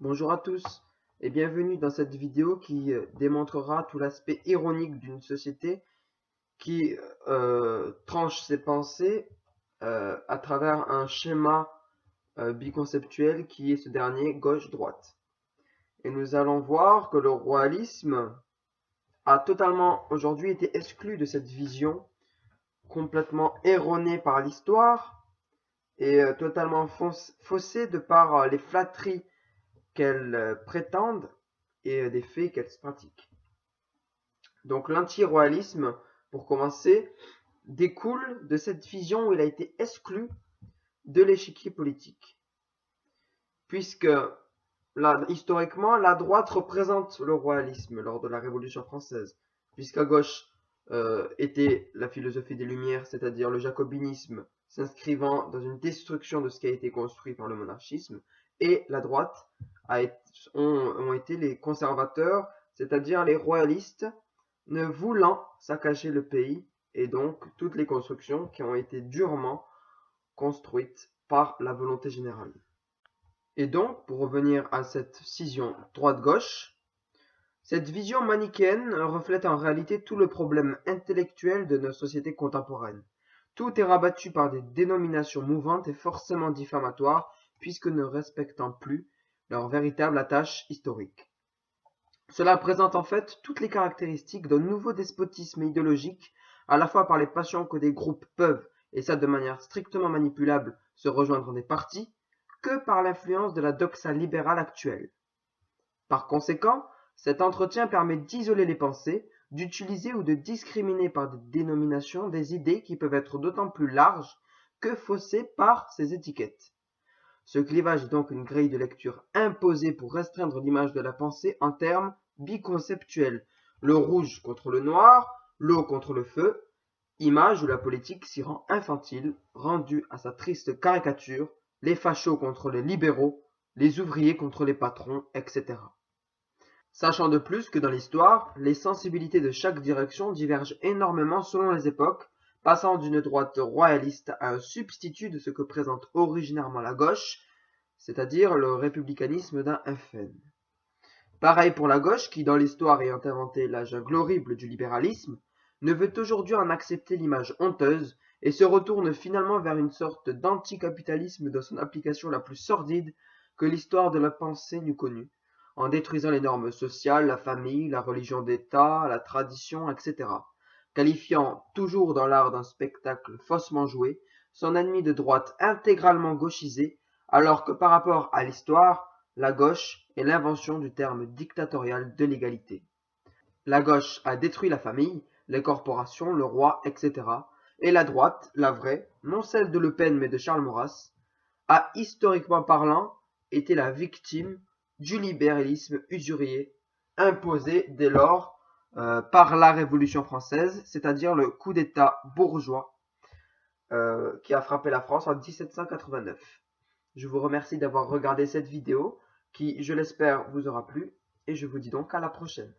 Bonjour à tous et bienvenue dans cette vidéo qui démontrera tout l'aspect ironique d'une société qui tranche ses pensées à travers un schéma biconceptuel qui est ce dernier gauche-droite. Et nous allons voir que le royalisme a totalement aujourd'hui été exclu de cette vision complètement erronée par l'histoire et totalement faussée de par les flatteries qu'elles prétendent et des faits qu'elles pratiquent. Donc l'anti-royalisme, pour commencer, découle de cette vision où il a été exclu de l'échiquier politique. Puisque historiquement, la droite représente le royalisme lors de la Révolution française, puisqu'à gauche était la philosophie des Lumières, c'est-à-dire le jacobinisme s'inscrivant dans une destruction de ce qui a été construit par le monarchisme, et la droite ont été les conservateurs, c'est-à-dire les royalistes, ne voulant saccager le pays, et donc toutes les constructions qui ont été durement construites par la volonté générale. Et donc, pour revenir à cette scission droite-gauche, cette vision manichéenne reflète en réalité tout le problème intellectuel de nos sociétés contemporaines. Tout est rabattu par des dénominations mouvantes et forcément diffamatoires, puisque ne respectant plus leur véritable attache historique. Cela présente en fait toutes les caractéristiques d'un nouveau despotisme idéologique, à la fois par les passions que des groupes peuvent, et ça de manière strictement manipulable, se rejoindre en des partis, que par l'influence de la doxa libérale actuelle. Par conséquent, cet entretien permet d'isoler les pensées, d'utiliser ou de discriminer par des dénominations des idées qui peuvent être d'autant plus larges que faussées par ces étiquettes. Ce clivage est donc une grille de lecture imposée pour restreindre l'image de la pensée en termes biconceptuels, le rouge contre le noir, l'eau contre le feu, image où la politique s'y rend infantile, rendue à sa triste caricature, les fachos contre les libéraux, les ouvriers contre les patrons, etc. Sachant de plus que dans l'histoire, les sensibilités de chaque direction divergent énormément selon les époques, passant d'une droite royaliste à un substitut de ce que présente originairement la gauche, c'est-à-dire le républicanisme d'un FN. Pareil pour la gauche qui, dans l'histoire ayant inventé la jungle horrible du libéralisme, ne veut aujourd'hui en accepter l'image honteuse et se retourne finalement vers une sorte d'anticapitalisme dans son application la plus sordide que l'histoire de la pensée n'eût connue, en détruisant les normes sociales, la famille, la religion d'État, la tradition, etc., qualifiant, toujours dans l'art d'un spectacle faussement joué, son ennemi de droite intégralement gauchisé, alors que par rapport à l'histoire, la gauche est l'invention du terme dictatorial de l'égalité. La gauche a détruit la famille, les corporations, le roi, etc. Et la droite, la vraie, non celle de Le Pen mais de Charles Maurras, a historiquement parlant été la victime du libéralisme usurier imposé dès lors par la Révolution française, c'est-à-dire le coup d'État bourgeois qui a frappé la France en 1789. Je vous remercie d'avoir regardé cette vidéo qui, je l'espère, vous aura plu et je vous dis donc à la prochaine.